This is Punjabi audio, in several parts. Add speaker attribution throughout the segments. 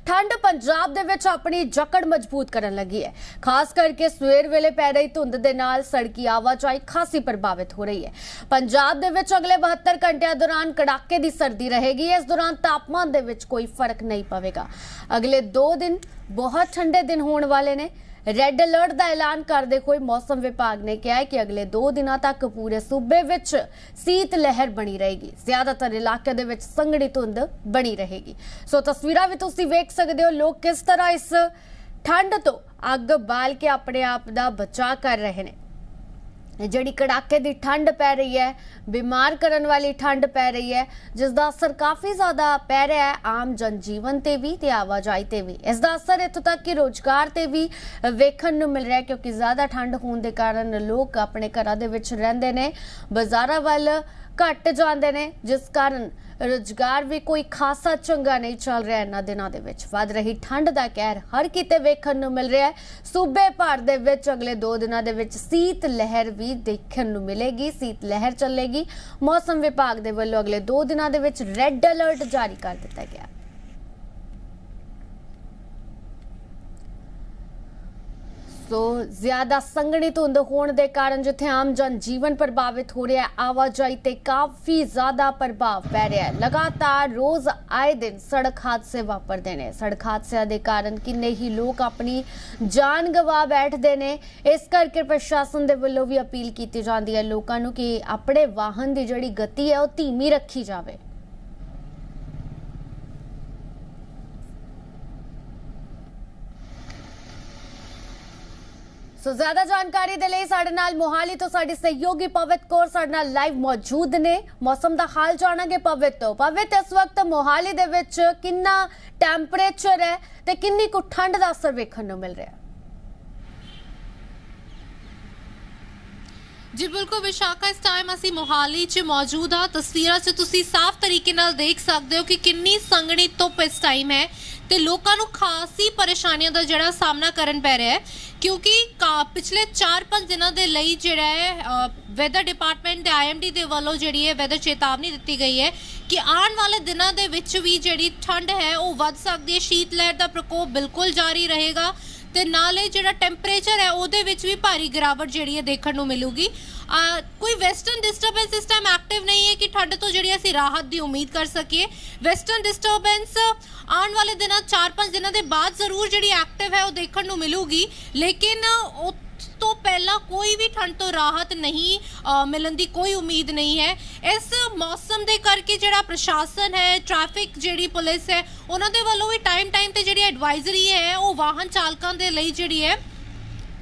Speaker 1: ठंड पंजाब दे विच अपनी जकड़ मजबूत करन लगी है। खास करके सवेर वेले पै रही धुंध दे नाल सड़की आवाजाही खासी प्रभावित हो रही है। पंजाब दे विच अगले 72 घंटिया दौरान कड़ाके की सर्दी रहेगी। इस दौरान तापमान दे विच कोई फर्क नहीं पवेगा। अगले 2 दिन बहुत ठंडे दिन होने वाले ने। रेड अलर्ट का ऐलान करते हुए मौसम विभाग ने कहा है कि अगले 2 दिनों तक पूरे सूबे विच शीत लहर बनी रहेगी। ज्यादातर इलाके दे विच संघनी धुंध बनी रहेगी। सो तस्वीरां भी तुसीं वेख सकदे हो लोग किस तरह इस ठंड तो अग बाल के अपने आप का बचाव कर रहे हैं। जिहड़ी कड़ाके की ठंड पै रही है, बीमार करने वाली ठंड पै रही है, जिसका असर काफ़ी ज़्यादा पै रहा है आम जनजीवन ते भी ते आवाजाही ते भी। इसका असर इत्थों तक कि रोजगार ते भी वेखण नूं मिल रहा है, क्योंकि ज़्यादा ठंड होने के कारण लोग अपने घरां दे विच रहिंदे ने, बाज़ारां वल घट जांदे ने, जिस कारण रोजगार भी कोई खासा चंगा नहीं चल रहा। इन्हां दिनां दे विच वध रही ठंड दा कहर हर किते वेखण नूं मिल रहा है। सूबे भर दे विच अगले 2 दिनां दे विच शीत लहर भी देखण नूं मिलेगी, शीत लहर चलेगी। मौसम विभाग दे वल्लों अगले 2 दिनां दे विच रेड अलर्ट जारी कर दिता गया। तो ज्यादा संघनी धुंध होने के कारण जिथे आम जनजीवन प्रभावित हो रहा है, आवाजाही ते काफी ज्यादा प्रभाव पै रहा है। लगातार रोज आए दिन सड़क हादसे वापरते हैं। सड़क हादसों के कारण किन्ने ही लोग अपनी जान गवा बैठते हैं। इस करके प्रशासन के वल्लों भी अपील की जाती है लोगों को कि अपने वाहन की जिहड़ी गति है वह धीमी रखी जाए। सो ज्यादा जानकारी दे लई साडे नाल मोहाली तो साडी सहयोगी पवित कौर साडे नाल लाइव मौजूद ने। मौसम दा हाल जाणांगे पवित तो। पवित, इस वक्त मोहाली दे विच किन्ना टैंपरेचर है ते किन्नी कुछ ठंड दा असर वेखण नूं मिल रहा है?
Speaker 2: जी बिल्कुल विशाखा, इस टाइम असी मोहाली च मौजूद हाँ। तस्वीरां च तुसी साफ तरीके नाल देख सकते हो कि किन्नी संघनी धुप इस टाइम है ते लोकां नूं खासी परेशानियां दा जिहड़ा सामना करन पै रहा है, क्योंकि पिछले 4-5 दिनों के लिए जिहड़ा है वैदर डिपार्टमेंट IMD दे वालों जिहड़ी है वैदर चेतावनी दी गई है कि आने वाले दिनों के विच भी जिहड़ी ठंड है वो वध सकदी है। शीत लहर का प्रकोप बिल्कुल जारी रहेगा ते नाले जिहड़ा टैंपरेचर है उहदे विच भी भारी गिरावट जिहड़ी है देखण नूं मिलूगी। कोई वेस्टर्न डिस्टर्बेंस इस टाइम एक्टिव नहीं है कि ठंड तो जिहड़ी असीं राहत की उम्मीद कर सकीए। वेस्टर्न डिस्टर्बेंस आने वाले दिनों 4-5 दिनों के बाद जरूर जिहड़ी एक्टिव है वो देखण नूं मिलूगी, लेकिन तो पहला कोई भी ठंड तो राहत नहीं मिलन की कोई उम्मीद नहीं है। इस मौसम के करके जिहड़ा प्रशासन है, ट्रैफिक जिहड़ी पुलिस है, उन्होंने वालों भी टाइम ते जिहड़ी एडवाइजरी है वो वाहन चालकों के लिए जिहड़ी है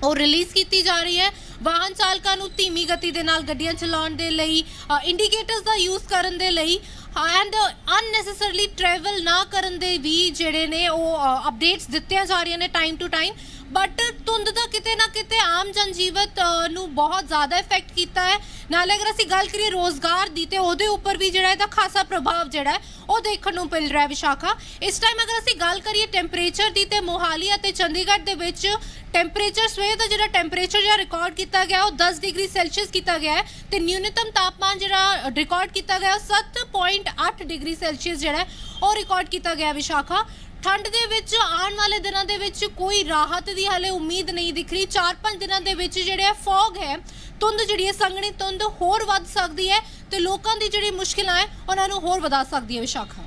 Speaker 2: वो रिलीज़ की जा रही है। वाहन चालकों को धीमी गति के नाल गड्डियां चलाउण दे लई, इंडीकेटर्स का यूज़ करन दे लई एंड अननैसेसरली ट्रैवल ना करन दे भी जिहड़े ने वो अपडेट्स दित्तियां जा रही ने टाइम टू टाइम। बट धुंध का किते ना किते आम जनजीवन नूं बहुत ज़्यादा इफेक्ट किया है। नाले अगर असीं गल करिए रोज़गार दी ते उहदे उपर भी जिहड़ा इहदा खासा प्रभाव जिहड़ा है वो देखण नूं मिल रहा है। विशाखा, इस टाइम अगर असीं गल करिए टैंपरेचर दी ते मोहाली अते चंडीगढ़ दे विच टैंपरेचर सवेर का जिहड़ा टैंपरेचर जिहड़ा रिकॉर्ड किया गया वो 10 डिग्री सैल्सियस किया गया है ते न्यूनतम तापमान जिहड़ा रिकॉर्ड किया गया 7.8 डिग्री सैल्सियस जिहड़ा है वो रिकॉर्ड किया गया। विशाखा, ठंड दे विच आने वाले दिनों दे विच कोई राहत की हाले उम्मीद नहीं दिख रही। 4-5 दिनों दे विच जिहड़े फॉग है, धुंध जिहड़ी है संघनी धुंध होर वध सकदी है ते लोकां दी जिहड़ी मुश्किलां है उन्हां नूं होर वधा सकदी है। विशाखा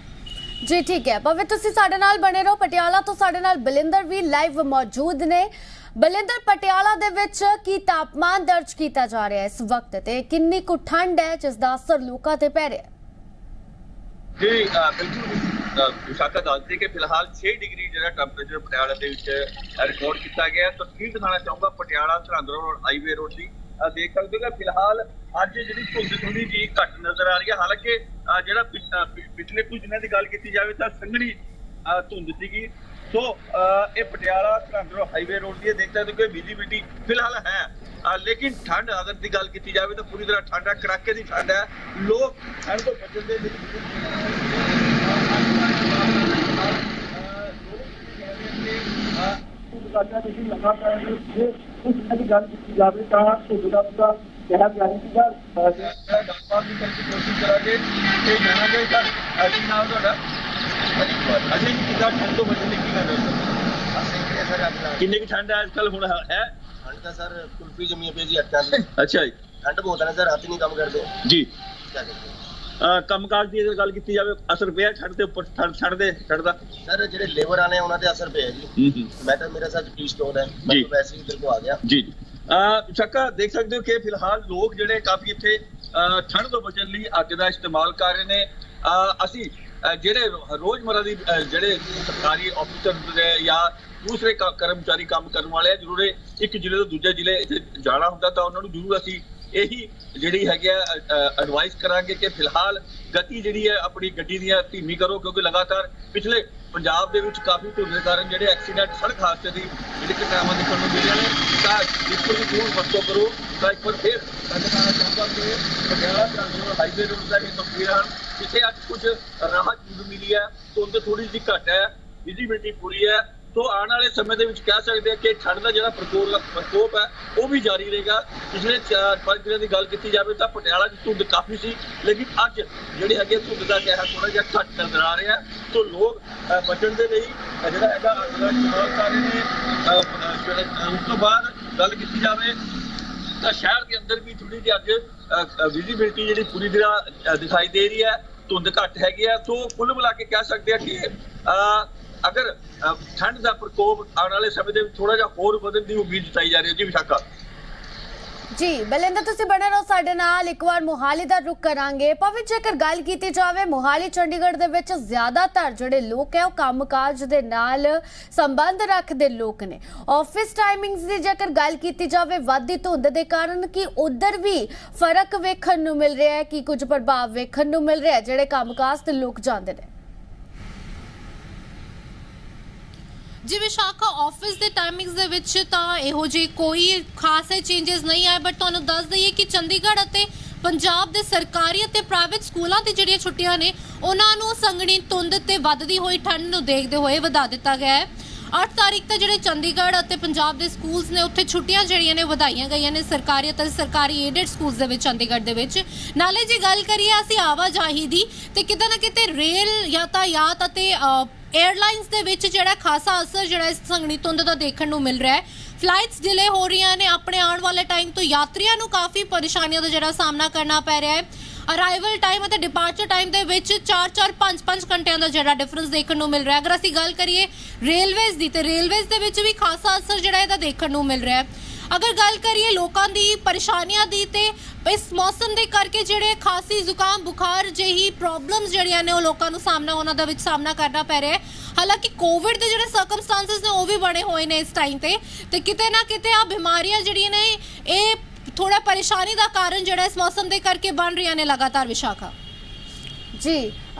Speaker 1: जी ठीक है पवित, तुसीं साडे नाल बने रहो। पटियाला तो साडे नाल बलिंदर भी लाइव मौजूद ने। बलिंदर, पटियाला दे विच की तापमान दर्ज किया जा रहा है इस वक्त ते किन्नी कुछ ठंड है जिसका असर लोकां ते पै रहा है?
Speaker 3: जी बिल्कुल विशाखा दसदी कि फिलहाल 6 डिग्री जो टैंपरेचर पटियाला रिकॉर्ड किया गया। तस्वीर दिखाना चाहूँगा Patiala Sirhind road highway road की। देख सकते हो कि फिलहाल अज जी धुंध थोड़ी जी घट नजर आ रही है। हालांकि जो पिछले कुछ दिनों की गल की जाए तो संघनी धुंध सी। तो ये Patiala Sirhind road highway road की देख सकते हो कि विजिबिलिटी फिलहाल है, लेकिन ठंड अगर की गल की जाए तो पूरी तरह ठंड है, कड़ाके की ठंड है। लोग ठंड तो बचने के
Speaker 4: गल की जाए तो धुंध का कहना जारी
Speaker 3: कोशिश करा जाना
Speaker 5: अनिल कुमार
Speaker 3: अच्छा जी, कितना ठंड तो बचने की कर रहे हो?
Speaker 5: बस एक है सर अपना
Speaker 3: किन्ने की ठंड है आजकल हुण है?
Speaker 5: ठंड का सर कुल्फी जमी पे जी हट्टा से
Speaker 3: अच्छा जी
Speaker 5: ठंड बहुत है ना सर, हाथ ही नहीं काम करते
Speaker 3: जी।
Speaker 5: क्या करते हैं
Speaker 3: ਕੰਮਕਾਜ ਦੀ ਅਗਰ ਗੱਲ ਕੀਤੀ ਜਾਵੇ ਅਸਰ ਪਿਆ ਠੰਡ ਦੇ ਉੱਪਰ ਠੰਡ ਦਾ
Speaker 5: सर ਜਿਹੜੇ ਲੇਬਰ ਵਾਲੇ ਉਹਨਾਂ ਤੇ ਅਸਰ ਪਿਆ ਜੀ। ਮੈਂ ਤਾਂ ਮੇਰਾ ਸਰ ਟੀ ਸਟੋਰ ਹੈ, ਮੈਂ
Speaker 3: ਜੀ।
Speaker 5: ਤਾਂ ਵੈਸੇ ਹੀ ਇੱਧਰ ਕੋ ਆ ਗਿਆ
Speaker 3: ਜੀ ਜੀ ਸ਼ੱਕਾ ਦੇਖ ਸਕਦੇ ਹੋ ਕਿ ਫਿਲਹਾਲ ਲੋਕ ਜਿਹੜੇ ਕਾਫੀ ਇੱਥੇ ਠੰਡ ਤੋਂ ਬਚਣ ਲਈ ਅੱਗ ਦਾ ਇਸਤੇਮਾਲ ਕਰ ਰਹੇ ਨੇ। ਅਸੀਂ ਜਿਹੜੇ ਰੋਜ਼ਮਰਾ ਦੀ ਜਿਹੜੇ ਸਰਕਾਰੀ ਅਫਸਰ ਜਾਂ ਦੂਸਰੇ ਕਰਮਚਾਰੀ ਕੰਮ ਕਰਨ ਵਾਲੇ ਆ, ਜ਼ਰੂਰ ਇੱਕ ਜ਼ਿਲ੍ਹੇ ਤੋਂ ਦੂਜੇ ਜ਼ਿਲ੍ਹੇ ਜਾਣਾ ਹੁੰਦਾ ਤਾਂ ਉਹਨਾਂ ਨੂੰ ਜ਼ਰੂਰ ਅਸੀਂ ਇਹੀ ਜਿਹੜੀ ਹੈਗੀ ਐਡਵਾਈਸ ਕਰਾਂਗੇ ਕਿ ਫਿਲਹਾਲ ਗਤੀ ਜਿਹੜੀ ਹੈ ਆਪਣੀ ਗੱਡੀ ਦੀ ਧੀਮੀ ਕਰੋ, ਕਿਉਂਕਿ ਲਗਾਤਾਰ ਪਿਛਲੇ ਪੰਜਾਬ ਦੇ ਵਿੱਚ ਕਾਫੀ ਧੁੰਦ ਦੇ ਕਾਰਨ ਜਿਹੜੇ ਐਕਸੀਡੈਂਟ ਸੜਕ ਹਾਦਸੇ ਦੀ ਜਿਹੜੀ ਘਟਨਾਵਾਂ ਦੇਖਣ ਨੂੰ ਮਿਲੀਆਂ ਨੇ, ਤਾਂ ਜਿੱਥੋਂ ਦੀ ਦੂਰ ਵਰਤੋਂ ਕਰੋ। ਤਾਂ ਇੱਕ ਵਾਰ ਫਿਰ ਦਿਖਾਉਣਾ ਚਾਹੁੰਦਾ ਕਿ ਪਟਿਆਲਾ ਧਰਮਪੁਰ ਹਾਈਵੇ ਰੋਡ ਦਾ ਇਹ ਤਸਵੀਰਾਂ ਹਨ, ਜਿੱਥੇ ਅੱਜ ਕੁਝ ਰਾਹਤ ਜ਼ਰੂਰ ਮਿਲੀ ਹੈ, ਧੁੰਦ ਥੋੜੀ ਜਿਹੀ ਘੱਟ ਹੈ, ਵਿਜ਼ਿਬਿਲਿਟੀ ਪੂਰੀ ਹੈ। तो आने वाले समय ਦੇ ਵਿੱਚ ਕਹਿ ਸਕਦੇ ਹਾਂ ਕਿ ਠੰਡ ਦਾ ਜਿਹੜਾ ਪ੍ਰਕੋਪ ਹੈ ਉਹ ਵੀ ਜਾਰੀ ਰਹੇਗਾ। ਪਿਛਲੇ 4-5 ਦਿਨਾਂ ਦੀ ਗੱਲ ਕੀਤੀ ਜਾਵੇ ਤਾਂ ਪਟਿਆਲਾ 'ਚ ਧੁੰਦ ਕਾਫੀ ਸੀ, ਲੇਕਿਨ ਅੱਜ ਜਿਹੜੇ ਹੈਗੇ ਧੁੰਦ ਦਾ ਕਹਿਰ ਥੋੜਾ ਜਿਹਾ ਘੱਟ ਨਜ਼ਰ ਆ ਰਿਹਾ। ਤੋਂ ਲੋਕ ਬਚਣ ਦੇ ਲਈ ਜਿਹੜਾ ਹੈਗਾ ਅੱਗ ਦਾ ਇਸਤੇਮਾਲ ਕਰ ਰਹੇ ਨੇ। ਉਸ ਤੋਂ ਬਾਅਦ ਗੱਲ ਕੀਤੀ ਜਾਵੇ ਤਾਂ ਸ਼ਹਿਰ ਦੇ ਅੰਦਰ ਵੀ ਥੋੜੀ ਜਿਹੀ ਅੱਜ ਵਿਜ਼ਿਬਿਲਿਟੀ ਜਿਹੜੀ ਪੂਰੀ ਤਰ੍ਹਾਂ ਦਿਖਾਈ ਦੇ ਰਹੀ ਹੈ, ਧੁੰਦ ਘੱਟ ਹੈਗੀ ਹੈ। ਸੋ ਕੁੱਲ ਮਿਲਾ ਕੇ ਕਹਿ ਸਕਦੇ ਹਾਂ ਕਿ ਅਗਰ ਠੰਡ ਦਾ ਪ੍ਰਕੋਪ ਆਉਣ ਵਾਲੇ ਸਮੇਂ ਦੇ ਵਿੱਚ ਥੋੜਾ ਜਿਹਾ ਹੋਰ ਵਧਣ ਦੀ ਉਮੀਦ ਜਤਾਈ ਜਾ ਰਹੀ ਹੈ। ਜੀ ਵਿਸ਼ਾਖਾ
Speaker 1: ਜੀ ਬਲਿੰਦਰ, ਤੁਸੀਂ ਬਣੇ ਰਹੋ ਸਾਡੇ ਨਾਲ। ਇੱਕ ਵਾਰ ਮੋਹਾਲੀ ਦਾ ਰੁਖ ਕਰਾਂਗੇ। ਭਾਵੇਂ ਜੇਕਰ ਗੱਲ ਕੀਤੀ ਜਾਵੇ ਮੋਹਾਲੀ ਚੰਡੀਗੜ੍ਹ ਦੇ ਵਿੱਚ ਜ਼ਿਆਦਾਤਰ ਜਿਹੜੇ ਲੋਕ ਹੈ ਉਹ ਕੰਮਕਾਜ ਦੇ ਨਾਲ ਸੰਬੰਧ ਰੱਖਦੇ ਲੋਕ ਨੇ। ਆਫਿਸ ਟਾਈਮਿੰਗਸ ਦੀ ਜੇਕਰ ਗੱਲ ਕੀਤੀ ਜਾਵੇ ਵੱਧਦੀ ਧੁੰਦ ਦੇ ਕਾਰਨ ਕੀ ਉਧਰ ਵੀ ਫਰਕ ਵੇਖਣ ਨੂੰ ਮਿਲ ਰਿਹਾ ਹੈ, ਕੀ ਕੁਝ ਪ੍ਰਭਾਵ ਵੇਖਣ ਨੂੰ ਮਿਲ ਰਿਹਾ ਜਿਹੜੇ ਕੰਮਕਾਜ ਤੇ ਲੋਕ ਜਾਂਦੇ ਨੇ?
Speaker 2: ਜੀ ਵਿਸ਼ਾਖਾ, ਆਫਿਸ ਦੇ ਟਾਈਮਿੰਗਸ ਦੇ ਵਿੱਚ ਤਾਂ ਇਹੋ ਜਿਹੀ ਕੋਈ ਖਾਸ ਚੇਂਜਸ ਨਹੀਂ ਆਏ, ਬਟ ਤੁਹਾਨੂੰ ਦੱਸ ਦਈਏ ਕਿ ਚੰਡੀਗੜ੍ਹ ਅਤੇ ਪੰਜਾਬ ਦੇ ਸਰਕਾਰੀ ਅਤੇ ਪ੍ਰਾਈਵੇਟ ਸਕੂਲਾਂ ਦੀ ਜਿਹੜੀਆਂ ਛੁੱਟੀਆਂ ਨੇ ਉਹਨਾਂ ਨੂੰ ਸੰਘਣੀ ਧੁੰਦ ਤੇ ਵੱਧਦੀ ਹੋਈ ਠੰਡ ਨੂੰ ਦੇਖਦੇ ਹੋਏ ਵਧਾ ਦਿੱਤਾ ਗਿਆ ਹੈ। 8 ਤਾਰੀਖ ਤੱਕ ਜਿਹੜੇ ਚੰਡੀਗੜ੍ਹ ਅਤੇ ਪੰਜਾਬ ਦੇ ਸਕੂਲਸ ਨੇ ਉੱਥੇ ਛੁੱਟੀਆਂ ਜਿਹੜੀਆਂ ਨੇ ਵਧਾਈਆਂ ਗਈਆਂ ਨੇ, ਸਰਕਾਰੀ ਅਤੇ ਸਰਕਾਰੀ ਏਡਡ ਸਕੂਲਸ ਦੇ ਵਿੱਚ ਚੰਡੀਗੜ੍ਹ ਦੇ ਵਿੱਚ। ਨਾਲੇ ਜੇ ਗੱਲ ਕਰੀਏ ਅਸੀਂ ਆਵਾਜਾਈ ਦੀ, ਤੇ ਕਿਤੇ ਨਾ ਕਿਤੇ ਰੇਲ ਯਾਤਾਯਾਤ ਅਤੇ 에ਅਰਲਾਈਨਸ ਦੇ ਵਿੱਚ ਜਿਹੜਾ ਖਾਸਾ ਅਸਰ ਜਿਹੜਾ ਇਸ ਸੰਘਣੀ ਧੁੰਦ ਦਾ ਦੇਖਣ ਨੂੰ ਮਿਲ ਰਿਹਾ ਹੈ। ਫਲਾਈਟਸ ਡਿਲੇ ਹੋ ਰਹੀਆਂ ਨੇ, ਆਪਣੇ ਆਉਣ ਵਾਲੇ ਟਾਈਮ ਤੋਂ ਯਾਤਰੀਆਂ ਨੂੰ ਕਾਫੀ ਪਰੇਸ਼ਾਨੀਆਂ ਦਾ ਜਿਹੜਾ ਸਾਹਮਣਾ ਕਰਨਾ ਪੈ ਰਿਹਾ ਹੈ। ਅਰਾਈਵਲ ਟਾਈਮ ਅਤੇ ਡਿਪਾਰਚਰ ਟਾਈਮ ਦੇ ਵਿੱਚ 4-4 5-5 ਘੰਟਿਆਂ ਦਾ ਜਿਹੜਾ ਡਿਫਰੈਂਸ ਦੇਖਣ ਨੂੰ ਮਿਲ ਰਿਹਾ ਹੈ। ਅਗਰ ਅਸੀਂ ਗੱਲ ਕਰੀਏ ਰੇਲਵੇਜ਼ ਦੀ, ਤੇ ਰੇਲਵੇਜ਼ ਦੇ ਵਿੱਚ ਵੀ ਖਾਸਾ ਅਸਰ ਜਿਹੜਾ ਇਹਦਾ ਦੇਖਣ ਨੂੰ ਮਿਲ ਰਿਹਾ ਹੈ। ਅਗਰ ਗੱਲ ਕਰੀਏ ਲੋਕਾਂ ਦੀ ਪਰੇਸ਼ਾਨੀਆਂ ਦੀ, ਤੇ ਇਸ ਮੌਸਮ ਦੇ ਕਰਕੇ ਜਿਹੜੇ ਖਾਂਸੀ ਜ਼ੁਕਾਮ ਬੁਖਾਰ ਜਿਹੀ ਪ੍ਰੋਬਲਮਸ ਜਿਹੜੀਆਂ ਨੇ ਉਹ ਲੋਕਾਂ ਨੂੰ ਸਾਹਮਣਾ ਕਰਨਾ ਪੈ ਰਿਹਾ ਹੈ। ਹਾਲਾਂਕਿ ਕੋਵਿਡ ਦੇ ਜਿਹੜੇ ਸਰਕਮਸਟੈਂਸਸ ਨੇ ਉਹ ਵੀ ਬਣੇ ਹੋਏ ਨੇ ਇਸ ਟਾਈਮ ਤੇ ਕਿਤੇ ਨਾ ਕਿਤੇ ਆ ਬਿਮਾਰੀਆਂ ਜਿਹੜੀਆਂ ਨੇ ਇਹ ਥੋੜਾ ਪਰੇਸ਼ਾਨੀ ਦਾ ਕਾਰਨ ਜਿਹੜਾ ਇਸ ਮੌਸਮ ਦੇ ਕਰਕੇ ਬਣ ਰਹੀਆਂ ਨੇ ਲਗਾਤਾਰ। ਵਿਸ਼ਾਖਾ
Speaker 1: ਜੀ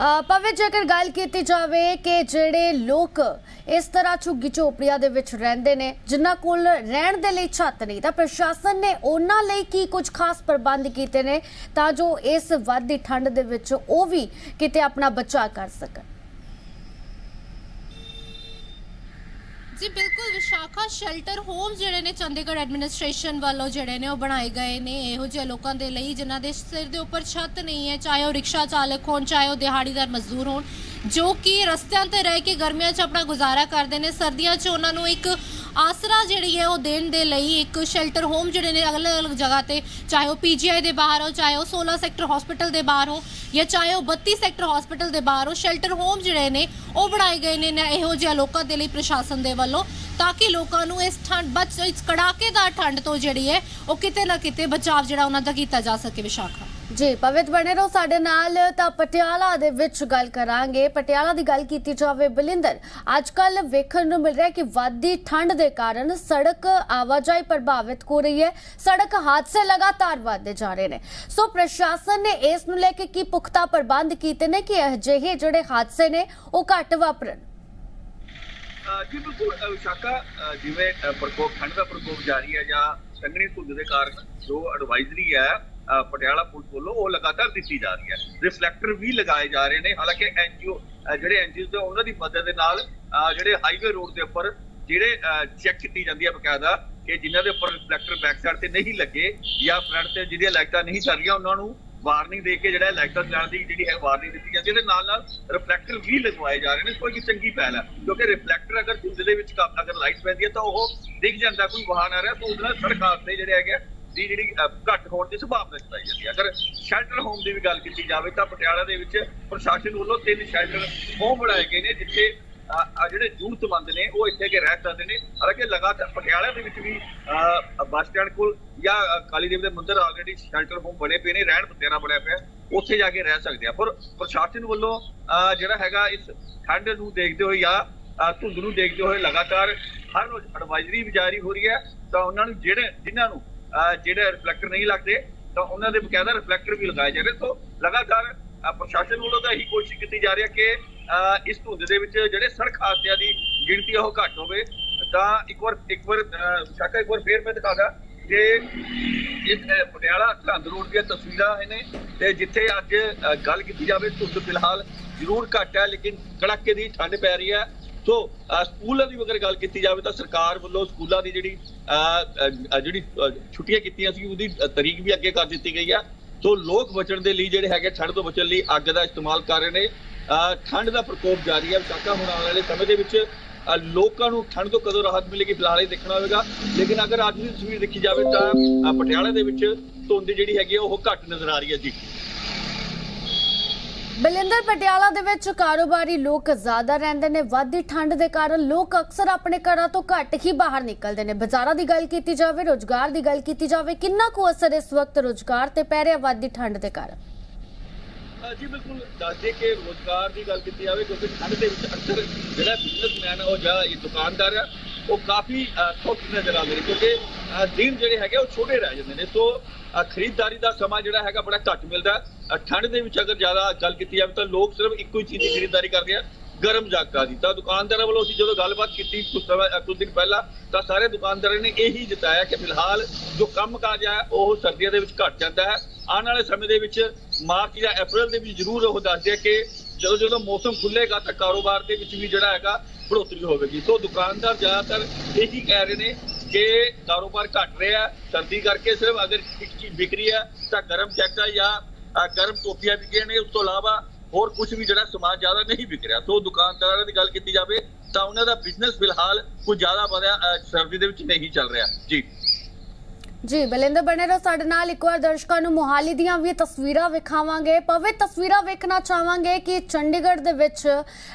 Speaker 1: ਭਾਵੇਂ ਜੇਕਰ ਗੱਲ ਕੀਤੀ ਜਾਵੇ ਕਿ ਜਿਹੜੇ ਲੋਕ ਇਸ ਤਰ੍ਹਾਂ ਝੁੱਗੀ ਝੋਪੜੀਆਂ ਦੇ ਵਿੱਚ ਰਹਿੰਦੇ ਨੇ, ਜਿਨ੍ਹਾਂ ਕੋਲ ਰਹਿਣ ਦੇ ਲਈ ਛੱਤ ਨਹੀਂ, ਤਾਂ ਪ੍ਰਸ਼ਾਸਨ ਨੇ ਉਹਨਾਂ ਲਈ ਕੀ ਕੁਝ ਖਾਸ ਪ੍ਰਬੰਧ ਕੀਤੇ ਨੇ ਤਾਂ ਜੋ ਇਸ ਵੱਧਦੀ ਠੰਡ ਦੇ ਵਿੱਚ ਉਹ ਵੀ ਕਿਤੇ ਆਪਣਾ ਬਚਾਅ ਕਰ ਸਕਣ?
Speaker 2: ਜੀ ਬਿਲਕੁਲ ਵਿਸ਼ਾਖਾ, ਸ਼ੈਲਟਰ ਹੋਮ ਜਿਹੜੇ ਨੇ ਚੰਡੀਗੜ੍ਹ ਐਡਮਿਨਿਸਟ੍ਰੇਸ਼ਨ ਵੱਲੋਂ ਜਿਹੜੇ ਨੇ ਉਹ ਬਣਾਏ ਗਏ ਨੇ ਇਹੋ ਜਿਹੇ ਲੋਕਾਂ ਦੇ ਲਈ ਜਿਨ੍ਹਾਂ ਦੇ ਸਿਰ ਦੇ ਉੱਪਰ ਛੱਤ ਨਹੀਂ ਹੈ, ਚਾਹੇ ਉਹ ਰਿਕਸ਼ਾ ਚਾਲਕ ਹੋਣ, ਚਾਹੇ ਉਹ ਦਿਹਾੜੀਦਾਰ ਮਜ਼ਦੂਰ ਹੋਣ, ਜੋ ਕਿ ਰਸਤਿਆਂ ਤੇ ਰਹਿ ਕੇ ਗਰਮੀਆਂ 'ਚ ਆਪਣਾ ਗੁਜ਼ਾਰਾ ਕਰਦੇ ਨੇ। ਸਰਦੀਆਂ 'ਚ ਉਹਨਾਂ ਨੂੰ ਇੱਕ ਆਸਰਾ ਜਿਹੜੀ ਹੈ ਉਹ ਦੇਣ ਦੇ ਲਈ ਇੱਕ ਸ਼ੈਲਟਰ ਹੋਮ ਜਿਹੜੇ ਨੇ ਅਲੱਗ-ਅਲੱਗ ਜਗ੍ਹਾ ਤੇ, ਚਾਹੇ ਉਹ PGI ਦੇ ਬਾਹਰ ਹੋ, ਚਾਹੇ ਉਹ 16 ਸੈਕਟਰ ਹਸਪੀਟਲ ਦੇ ਬਾਹਰ ਹੋ, ਜਾਂ ਚਾਹੇ ਉਹ 32 ਸੈਕਟਰ ਹਸਪੀਟਲ ਦੇ ਬਾਹਰ ਹੋ, ਸ਼ੈਲਟਰ ਹੋਮ ਜਿਹੜੇ ਨੇ ਉਹ ਬਣਾਏ ਗਏ ਨੇ ਇਹੋ ਜਿਹੇ ਲੋਕਾਂ ਦੇ ਲਈ ਪ੍ਰਸ਼ਾਸਨ ਦੇ ਵੱਲੋਂ, ਤਾਂ ਕਿ ਲੋਕਾਂ ਨੂੰ ਇਸ ਕੜਾਕੇਦਾਰ ਠੰਡ ਤੋਂ ਜਿਹੜੀ ਹੈ ਉਹ ਕਿਤੇ ਨਾ ਕਿਤੇ ਬਚਾਅ ਜਿਹੜਾ ਉਹਨਾਂ ਦਾ ਕੀਤਾ ਜਾ ਸਕੇ। ਵਿਸ਼ਾਖਾ
Speaker 1: ਜੀ ਪਵਿੱਤ ਬਣੇ ਰਹੋ ਸਾਡੇ ਨਾਲ। ਤਾਂ ਪਟਿਆਲਾ ਦੇ ਵਿੱਚ ਗੱਲ ਕਰਾਂਗੇ। ਪਟਿਆਲਾ ਦੀ ਗੱਲ ਕੀਤੀ ਜਾਵੇ ਬਲਿੰਦਰ, ਅੱਜ ਕੱਲ ਵੇਖਣ ਨੂੰ ਮਿਲ ਰਿਹਾ ਕਿ ਵੱਧਦੀ ਠੰਡ ਦੇ ਕਾਰਨ ਸੜਕ ਆਵਾਜਾਈ ਪ੍ਰਭਾਵਿਤ ਹੋ ਰਹੀ ਹੈ, ਸੜਕ ਹਾਦਸੇ ਲਗਾਤਾਰ ਵੱਧਦੇ ਜਾ ਰਹੇ ਨੇ। ਸੋ ਪ੍ਰਸ਼ਾਸਨ ਨੇ ਇਸ ਨੂੰ ਲੈ ਕੇ ਕੀ ਪੁਖਤਾ ਪ੍ਰਬੰਧ ਕੀਤੇ ਨੇ ਕਿ ਅਜਿਹੇ ਜਿਹੜੇ ਹਾਦਸੇ ਨੇ ਉਹ ਘੱਟ ਵਾਪਰਨ?
Speaker 3: ਜੀ ਬਿਲਕੁਲ ਵਿਸ਼ਾਖਾ, ਜਿਵੇਂ ਪ੍ਰਕੋਪ ਠੰਡ ਦਾ ਪ੍ਰਕੋਪ ਜਾਰੀ ਹੈ ਜਾਂ ਸੰਘਣੀ ਧੁੰਦ ਦੇ ਕਾਰਨ ਜੋ ਐਡਵਾਈਜ਼ਰੀ ਹੈ ਪਟਿਆਲਾ ਪੁਲਿਸ ਵੱਲੋਂ ਉਹ ਲਗਾਤਾਰ ਦਿੱਤੀ ਜਾ ਰਹੀ ਹੈ। ਰਿਫਲੈਕਟਰ ਵੀ ਲਗਾਏ ਜਾ ਰਹੇ ਨੇ। ਹਾਲਾਂਕਿ ਜਿਹੜੇ ਐਨਜੀਓ ਦੇ ਉਹਨਾਂ ਦੀ ਮਦਦ ਦੇ ਨਾਲ ਜਿਹੜੇ ਹਾਈਵੇ ਰੋਡ ਦੇ ਉੱਪਰ ਜਿਹੜੇ ਚੈੱਕ ਕੀਤੀ ਜਾਂਦੀ ਹੈ ਬਕਾਇਦਾ ਕਿ ਜਿਨ੍ਹਾਂ ਦੇ ਉੱਪਰ ਰਿਫਲੈਕਟਰ ਬੈਕ ਸਾਈਡ ਤੇ ਨਹੀਂ ਲੱਗੇ ਜਾਂ ਫਰੰਟ ਤੇ ਜਿਹੜੀਆਂ ਲਾਈਟਾਂ ਨਹੀਂ ਚੱਲ ਰਹੀਆਂ ਉਹਨਾਂ ਨੂੰ ਵਾਰਨਿੰਗ ਦੇ ਕੇ ਜਿਹੜਾ ਲਾਇਸੈਂਸ ਲੈਣ ਦੀ ਜਿਹੜੀ ਹੈ ਵਾਰਨਿੰਗ ਦਿੱਤੀ ਜਾਂਦੀ ਹੈ। ਇਹਦੇ ਨਾਲ ਰਿਫਲੈਕਟਰ ਵੀ ਲਗਵਾਏ ਜਾ ਰਹੇ ਨੇ। ਕੋਈ ਚੰਗੀ ਪਹਿਲ ਹੈ, ਕਿਉਂਕਿ ਰਿਫਲੈਕਟਰ ਅਗਰ ਧੁੰਦ ਦੇ ਵਿੱਚ ਅਗਰ ਲਾਈਟ ਪੈਂਦੀ ਹੈ ਤਾਂ ਉਹ ਦਿਖ ਜਾਂਦਾ ਕੋਈ ਵਾਹਨ ਆ ਰਿਹਾ, ਤਾਂ ਉਹਦੇ ਨਾਲ ਸੜਕ ਹਾਦਸੇ ਜਿਹੜੇ ਹੈਗੇ ਦੀ ਜਿਹੜੀ ਘੱਟ ਹੋਣ ਦੀ ਸੰਭਾਵਨਾ ਜਤਾਈ ਜਾਂਦੀ ਹੈ। ਅਗਰ ਸ਼ੈਲਟਰ ਹੋਮ ਦੀ ਵੀ ਗੱਲ ਕੀਤੀ ਜਾਵੇ ਤਾਂ ਪਟਿਆਲਾ ਦੇ ਵਿੱਚ ਪ੍ਰਸ਼ਾਸਨ ਵੱਲੋਂ 3 ਸ਼ੈਲਟਰ ਹੋਮ ਬਣਾਏ ਗਏ ਨੇ, ਜਿੱਥੇ ਜਿਹੜੇ ਜ਼ਰੂਰਤਮੰਦ ਨੇ ਉਹ ਇੱਥੇ ਕੇ ਰਹਿ ਸਕਦੇ ਨੇ। ਹਾਲਾਂਕਿ ਲਗਾਤਾਰ ਪਟਿਆਲਾ ਦੇ ਵਿੱਚ ਵੀ ਬੱਸ ਸਟੈਂਡ ਕੋਲ ਜਾਂ ਕਾਲੀ ਦੇਵ ਦੇ ਮੰਦਿਰ ਆਲਰੇਡੀ ਸ਼ੈਲਟਰ ਹੋਮ ਬਣੇ ਪਏ ਨੇ, ਰਹਿਣ ਬਸੇਰਾ ਬਣਿਆ ਪਿਆ, ਉੱਥੇ ਜਾ ਕੇ ਰਹਿ ਸਕਦੇ ਆ। ਪਰ ਪ੍ਰਸ਼ਾਸਨ ਵੱਲੋਂ ਜਿਹੜਾ ਹੈਗਾ ਇਸ ਠੰਡ ਨੂੰ ਦੇਖਦੇ ਹੋਏ ਜਾਂ ਧੁੰਦ ਨੂੰ ਦੇਖਦੇ ਹੋਏ ਲਗਾਤਾਰ ਹਰ ਰੋਜ਼ ਐਡਵਾਈਜ਼ਰੀ ਵੀ ਜਾਰੀ ਹੋ ਰਹੀ ਹੈ। ਤਾਂ ਉਹਨਾਂ ਨੂੰ ਜਿਨ੍ਹਾਂ ਨੂੰ ਜਿਹੜੇ ਰਿਫਲੈਕਟਰ ਨਹੀਂ ਲੱਗਦੇ ਤਾਂ ਉਹਨਾਂ ਦੇ ਬਕਾਇਦਾ ਰਿਫਲੈਕਟਰ ਵੀ ਲਗਾਏ ਜਾ ਰਹੇ। ਤੋਂ ਲਗਾਤਾਰ ਪ੍ਰਸ਼ਾਸਨ ਵੱਲੋਂ ਤਾਂ ਇਹੀ ਕੋਸ਼ਿਸ਼ ਕੀਤੀ ਜਾ ਰਹੀ ਹੈ ਕਿ ਇਸ ਧੁੰਦ ਦੇ ਵਿੱਚ ਜਿਹੜੇ ਸੜਕ ਹਾਦਸਿਆਂ ਦੀ ਗਿਣਤੀ ਉਹ ਘੱਟ ਹੋਵੇ। ਤਾਂ ਇੱਕ ਵਾਰ ਸ਼ਾਕਾ ਇੱਕ ਵਾਰ ਫੇਰ ਮੈਂ ਦਿਖਾਦਾ ਕਿ ਇਸ ਪਟਿਆਲਾ ਸਰਹੰਦ ਰੋਡ ਦੀਆਂ ਤਸਵੀਰਾਂ ਨੇ, ਤੇ ਜਿੱਥੇ ਅੱਜ ਗੱਲ ਕੀਤੀ ਜਾਵੇ ਧੁੰਦ ਫਿਲਹਾਲ ਜ਼ਰੂਰ ਘੱਟ ਹੈ, ਲੇਕਿਨ ਕੜਾਕੇ ਦੀ ਠੰਡ ਪੈ ਰਹੀ ਹੈ। ਸੋ ਸਕੂਲਾਂ ਦੀ ਅਗਰ ਗੱਲ ਕੀਤੀ ਜਾਵੇ ਤਾਂ ਸਰਕਾਰ ਵੱਲੋਂ ਸਕੂਲਾਂ ਦੀ ਜਿਹੜੀ ਛੁੱਟੀਆਂ ਕੀਤੀਆਂ ਸੀ ਉਹਦੀ ਤਰੀਕ ਵੀ ਅੱਗੇ ਕਰ ਦਿੱਤੀ ਗਈ ਹੈ। ਸੋ ਲੋਕ ਬਚਣ ਦੇ ਲਈ ਜਿਹੜੇ ਹੈਗੇ ਠੰਡ ਤੋਂ ਬਚਣ ਲਈ ਅੱਗ ਦਾ ਇਸਤੇਮਾਲ ਕਰ ਰਹੇ ਨੇ। ਠੰਡ ਦਾ ਪ੍ਰਕੋਪ ਜਾਰੀ ਹੈ। ਵਿਸ਼ਾਖਾ ਹੋਣ ਵਾਲੇ ਸਮੇਂ ਦੇ ਵਿੱਚ ਲੋਕਾਂ ਨੂੰ ਠੰਡ ਤੋਂ ਕਦੋਂ ਰਾਹਤ ਮਿਲੇਗੀ ਫਿਲਹਾਲ ਹੀ ਦੇਖਣਾ ਹੋਵੇਗਾ। ਲੇਕਿਨ ਅਗਰ ਅੱਜ ਦੀ ਤਸਵੀਰ ਦੇਖੀ ਜਾਵੇ ਤਾਂ ਪਟਿਆਲਾ ਦੇ ਵਿੱਚ ਧੁੰਦ ਜਿਹੜੀ ਹੈਗੀ ਉਹ ਘੱਟ ਨਜ਼ਰ ਆ ਰਹੀ ਹੈ ਜੀ।
Speaker 1: ਬਲਿੰਦਰ, ਪਟਿਆਲਾ ਦੇ ਵਿੱਚ ਕਾਰੋਬਾਰੀ ਲੋਕ ਜ਼ਿਆਦਾ ਰਹਿੰਦੇ ਨੇ। ਵੱਧਦੀ ਠੰਡ ਦੇ ਕਾਰਨ ਲੋਕ ਅਕਸਰ ਆਪਣੇ ਘਰਾਂ ਤੋਂ ਘੱਟ ਹੀ ਬਾਹਰ ਨਿਕਲਦੇ ਨੇ। ਬਾਜ਼ਾਰਾਂ ਦੀ ਗੱਲ ਕੀਤੀ ਜਾਵੇ, ਰੋਜ਼ਗਾਰ ਦੀ ਗੱਲ ਕੀਤੀ ਜਾਵੇ, ਕਿੰਨਾ ਕੁ ਅਸਰ ਇਸ ਵਕਤ ਰੋਜ਼ਗਾਰ ਤੇ ਪੈ ਰਿਹਾ ਵੱਧਦੀ ਠੰਡ ਦੇ ਕਾਰਨ?
Speaker 3: ਜੀ ਬਿਲਕੁਲ ਦੱਸਦੇ ਕਿ ਰੋਜ਼ਗਾਰ ਦੀ ਗੱਲ ਕੀਤੀ ਜਾਵੇ, ਕਿਉਂਕਿ ਠੰਡ ਦੇ ਵਿੱਚ ਅਕਸਰ ਜਿਹੜਾ ਬਿਜ਼ਨਸਮੈਨ ਉਹ ਜਾਂ ਇਹ ਦੁਕਾਨਦਾਰ ਆ ਉਹ ਕਾਫੀ ਸੌਖੇ ਨਜ਼ਰ ਆਉਂਦੇ ਨੇ, ਕਿਉਂਕਿ ਦਿਨ ਜਿਹੜੇ ਹੈਗੇ ਉਹ ਛੋਟੇ ਰਹਿ ਜਾਂਦੇ ਨੇ। ਸੋ ਖਰੀਦਦਾਰੀ ਦਾ ਸਮਾਂ ਜਿਹੜਾ ਹੈਗਾ ਬੜਾ ਘੱਟ ਮਿਲਦਾ। ਠੰਡ ਦੇ ਵਿੱਚ ਅਗਰ ਜ਼ਿਆਦਾ ਗੱਲ ਕੀਤੀ ਜਾਵੇ ਤਾਂ ਲੋਕ ਸਿਰਫ ਇੱਕੋ ਹੀ ਚੀਜ਼ ਦੀ ਖਰੀਦਦਾਰੀ ਕਰਦੇ ਆ, ਗਰਮ ਜਾਗਾਂ ਦੀ। ਤਾਂ ਦੁਕਾਨਦਾਰਾਂ ਵੱਲੋਂ ਅਸੀਂ ਜਦੋਂ ਗੱਲਬਾਤ ਕੀਤੀ ਕੁਝ ਦਿਨ ਪਹਿਲਾਂ ਤਾਂ ਸਾਰੇ ਦੁਕਾਨਦਾਰਾਂ ਨੇ ਇਹੀ ਜਤਾਇਆ ਕਿ ਫਿਲਹਾਲ ਜੋ ਕੰਮਕਾਜ ਹੈ ਉਹ ਸਰਦੀਆਂ ਦੇ ਵਿੱਚ ਘੱਟ ਜਾਂਦਾ ਹੈ। ਆਉਣ ਵਾਲੇ ਸਮੇਂ ਦੇ ਵਿੱਚ ਮਾਰਚ ਜਾਂ ਅਪ੍ਰੈਲ ਦੇ ਵਿੱਚ ਜ਼ਰੂਰ ਉਹ ਦੱਸਦੇ ਆ ਕਿ ਜਦੋਂ ਮੌਸਮ ਖੁੱਲੇਗਾ ਤਾਂ ਕਾਰੋਬਾਰ ਦੇ ਵਿੱਚ ਵੀ ਜਿਹੜਾ ਹੈਗਾ बढ़ोतरी होगी। तो दुकानदार ज्यादातर यही कह रहे हैं कि कारोबार घट रहा है सर्दी करके। सिर्फ अगर एक चीज बिक रही है तो गर्म जैकटा या गर्म टोपियां बिकिया ने, उस तो इलावा होर कुछ भी जो समान ज्यादा नहीं बिक रहा। तो दुकानदारों की गल की जाए तो उन्होंने बिजनेस फिलहाल कुछ ज्यादा बढ़िया सर्दी के नहीं चल रहा जी।
Speaker 1: जी बलिंदर बने रहो साडे नाल। एक बार दर्शकों नूं मोहाली दीयां भी तस्वीरां विखावांगे, पवे तस्वीरां वेखना चाहांगे कि चंडीगढ़ दे विच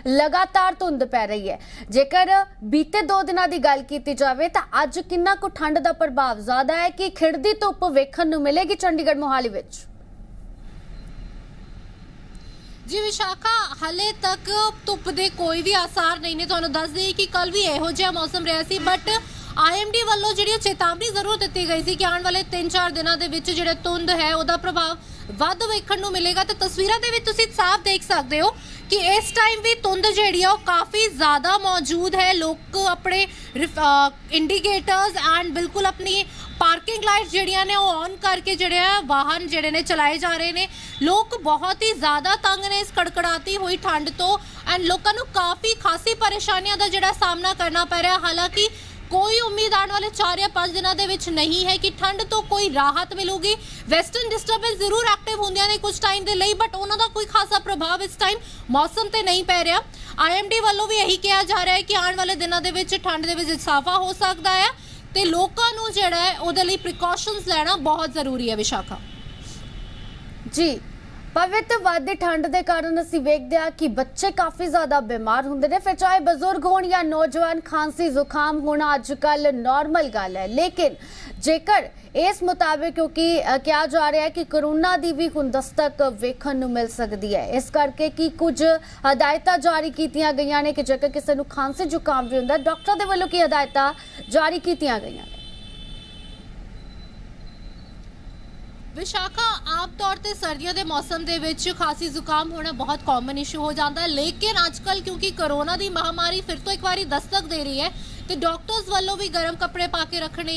Speaker 1: लगातार धुंध पै रही है। जेकर बीते 2 दिनां दी गल कीती जावे तां अज किन्ना कुछ ठंड दा प्रभाव ज़्यादा है कि खिड़दी धुप वेखण नूं मिलेगी चंडीगढ़ मोहाली विच?
Speaker 2: जी विशाखा, हाले तक धुप दे कोई भी आसार नहीं ने। तुहानूं दस दईए कि कल भी इहो जिहा मौसम रहा सी, बट IMD ਵੱਲੋਂ ਜਿਹੜੀ ਚੇਤਾਵਨੀ ਜ਼ਰੂਰ ਦਿੱਤੀ ਗਈ ਸੀ ਕਿ ਆਉਣ ਵਾਲੇ 3-4 ਦਿਨਾਂ ਦੇ ਵਿੱਚ ਜਿਹੜੇ ਧੁੰਦ ਹੈ ਉਹਦਾ ਪ੍ਰਭਾਵ ਵੱਧ ਵੇਖਣ ਨੂੰ ਮਿਲੇਗਾ। ਤੇ ਤਸਵੀਰਾਂ ਦੇ ਵਿੱਚ ਤੁਸੀਂ ਸਾਫ਼ ਦੇਖ ਸਕਦੇ ਹੋ ਕਿ ਇਸ ਟਾਈਮ ਵੀ ਧੁੰਦ ਜਿਹੜੀ ਆ ਉਹ ਕਾਫੀ ਜ਼ਿਆਦਾ ਮੌਜੂਦ ਹੈ। ਲੋਕ ਆਪਣੇ ਇੰਡੀਕੇਟਰਸ ਐਂਡ ਬਿਲਕੁਲ ਆਪਣੀ ਪਾਰਕਿੰਗ ਲਾਈਟਸ ਜਿਹੜੀਆਂ ਨੇ ਉਹ ਔਨ ਕਰਕੇ ਜਿਹੜੇ ਆ ਵਾਹਨ ਜਿਹੜੇ ਨੇ ਚਲਾਏ ਜਾ ਰਹੇ ਨੇ। ਲੋਕ ਬਹੁਤ ਹੀ ਜ਼ਿਆਦਾ ਤੰਗ ਨੇ ਇਸ ਕੜਕੜਾਤੀ ਹੋਈ ਠੰਡ ਤੋਂ ਐਂਡ ਲੋਕਾਂ ਨੂੰ ਕਾਫੀ ਖਾਸੀ ਪਰੇਸ਼ਾਨੀਆਂ ਦਾ ਜਿਹੜਾ ਸਾਹਮਣਾ ਕਰਨਾ ਪੈ ਰਿਹਾ। ਹਾਲਾਂਕਿ कोई उम्मीद आने वाले 4 या 5 दिनों के विच नहीं है कि ठंड तो कोई राहत मिलूगी। वेस्टर्न डिस्टर्बेंस जरूर एक्टिव होंदियां ने कुछ टाइम के लिए, बट उन्हों का कोई खासा प्रभाव इस टाइम मौसम ते नहीं पै रहा। IMD वालों भी यही कहा जा रहा है कि आने वाले दिनों के विच ठंड दे विच इजाफा हो सकता है ते लोकां नूं जिहड़ा है उहदे लई प्रिकॉशनस लैना बहुत जरूरी है। विशाखा
Speaker 1: जी पवित्र वादी ठंड के कारण असीं वेखदे आ कि बच्चे काफ़ी ज़्यादा बीमार हुंदे ने, फिर चाहे बजुर्ग होण या नौजवान। खांसी जुकाम होना अजकल नॉर्मल गल है, लेकिन जेकर इस मुताबिक क्योंकि कहा जा रहा है कि कोरोना की भी हुण दस्तक वेखण नूं मिल सकती है, इस करके कि कुछ हदायतां जारी कीतियां गईयां ने कि जेकर किसी नूं खांसी जुकाम भी हुंदा डॉक्टर दे वल्लों की हदायतां जारी कीतियां गईयां ने।
Speaker 2: विशाखा, आम तौर पर सर्दियों के मौसम के विच खांसी जुकाम होना बहुत कॉमन इशू हो जाता है, लेकिन आजकल क्योंकि कोरोना की महामारी फिर तो एक बार दस्तक दे रही है, ਤੇ ਡਾਕਟਰਸ ਵੱਲੋਂ ਵੀ ਗਰਮ ਕੱਪੜੇ ਪਾ ਕੇ ਰੱਖਣੇ,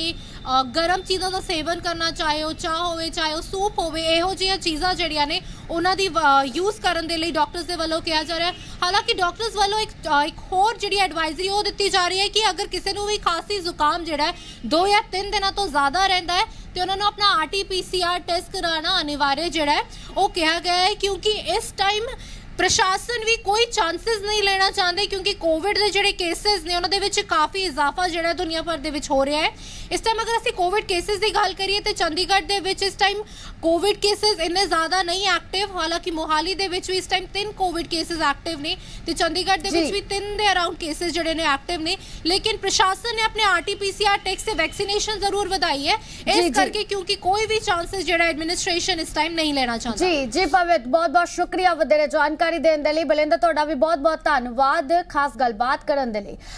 Speaker 2: ਗਰਮ ਚੀਜ਼ਾਂ ਦਾ ਸੇਵਨ ਕਰਨਾ, ਚਾਹੇ ਉਹ ਚਾਹ ਹੋਵੇ ਚਾਹੇ ਉਹ ਸੂਪ ਹੋਵੇ, ਇਹੋ ਜਿਹੀਆਂ ਚੀਜ਼ਾਂ ਜਿਹੜੀਆਂ ਨੇ ਉਹਨਾਂ ਦੀ ਯੂਜ਼ ਕਰਨ ਦੇ ਲਈ ਡਾਕਟਰਸ ਦੇ ਵੱਲੋਂ ਕਿਹਾ ਜਾ ਰਿਹਾ ਹੈ। ਹਾਲਾਂਕਿ ਡਾਕਟਰਸ ਵੱਲੋਂ ਇੱਕ ਹੋਰ ਜਿਹੜੀ ਐਡਵਾਈਜ਼ਰੀ ਉਹ ਦਿੱਤੀ ਜਾ ਰਹੀ ਹੈ ਕਿ ਅਗਰ ਕਿਸੇ ਨੂੰ ਵੀ ਖਾਂਸੀ ਜ਼ੁਕਾਮ ਜਿਹੜਾ ਹੈ 2 ਜਾਂ 3 ਦਿਨਾਂ ਤੋਂ ਜ਼ਿਆਦਾ ਰਹਿੰਦਾ ਹੈ ਤੇ ਉਹਨਾਂ ਨੂੰ ਆਪਣਾ RT-PCR ਟੈਸਟ ਕਰਾਉਣਾ ਅਨਿਵਾर्य ਜਿਹੜਾ ਹੈ ਉਹ ਕਿਹਾ ਗਿਆ ਹੈ, ਕਿਉਂਕਿ ਇਸ ਟਾਈਮ ਪ੍ਰਸ਼ਾਸਨ ਵੀ ਕੋਈ ਚਾਂਸਸ ਨਹੀਂ ਲੈਣਾ ਚਾਹੁੰਦੇ, ਕਿਉਂਕਿ ਕੋਵਿਡ ਦੇ ਜਿਹੜੇ ਕੇਸਿਸ ਨੇ ਉਹਨਾਂ ਦੇ ਵਿੱਚ ਕਾਫੀ ਇਜ਼ਾਫਾ ਜਿਹੜਾ ਦੁਨੀਆ ਭਰ ਦੇ ਵਿੱਚ ਹੋ ਰਿਹਾ ਹੈ। ਇਸ ਟਾਈਮ ਅਗਰ ਅਸੀਂ ਕੋਵਿਡ ਕੇਸਿਸ ਦੀ ਗੱਲ ਕਰੀਏ ਤੇ ਚੰਡੀਗੜ੍ਹ ਦੇ ਵਿੱਚ ਇਸ ਟਾਈਮ ਕੋਵਿਡ ਕੇਸਿਸ ਇੰਨੇ ਜ਼ਿਆਦਾ ਨਹੀਂ ਐਕਟਿਵ, ਹਾਲਾਂਕਿ ਮੋਹਾਲੀ ਦੇ ਵਿੱਚ ਵੀ ਇਸ ਟਾਈਮ 3 ਕੋਵਿਡ ਕੇਸਿਸ ਐਕਟਿਵ ਨੇ ਤੇ ਚੰਡੀਗੜ੍ਹ ਦੇ ਵਿੱਚ ਵੀ 3 ਦੇ ਅਰਾਊਂਡ ਕੇਸਿਸ ਜਿਹੜੇ ਨੇ ਐਕਟਿਵ ਨੇ, ਲੇਕਿਨ ਪ੍ਰਸ਼ਾਸਨ ਨੇ ਆਪਣੇ RT-PCR ਟੈਸਟ ਤੇ ਵੈਕਸੀਨੇਸ਼ਨ ਜ਼ਰੂਰ ਵਧਾਈ ਹੈ ਇਸ ਕਰਕੇ, ਕਿਉਂਕਿ ਕੋਈ ਵੀ ਚਾਂਸਸ ਜਿਹੜਾ ਐਡਮਿਨਿਸਟ੍ਰੇਸ਼ਨ ਇਸ ਟਾਈਮ ਨਹੀਂ ਲੈਣਾ ਚਾਹੁੰਦਾ।
Speaker 1: ਜੀ ਪਵਿੱਤ, ਬਹੁਤ ਸ਼ੁਕਰੀਆ ਵਧੇਰੇ ਜਾਣਕਾਰੀ ਦੇਣ ਦੇ ਲਈ। ਬਲਿੰਦਰ, ਤੁਹਾਡਾ ਵੀ ਬਹੁਤ ਧੰਨਵਾਦ ਖਾਸ ਗੱਲਬਾਤ ਕਰਨ ਦੇ ਲਈ।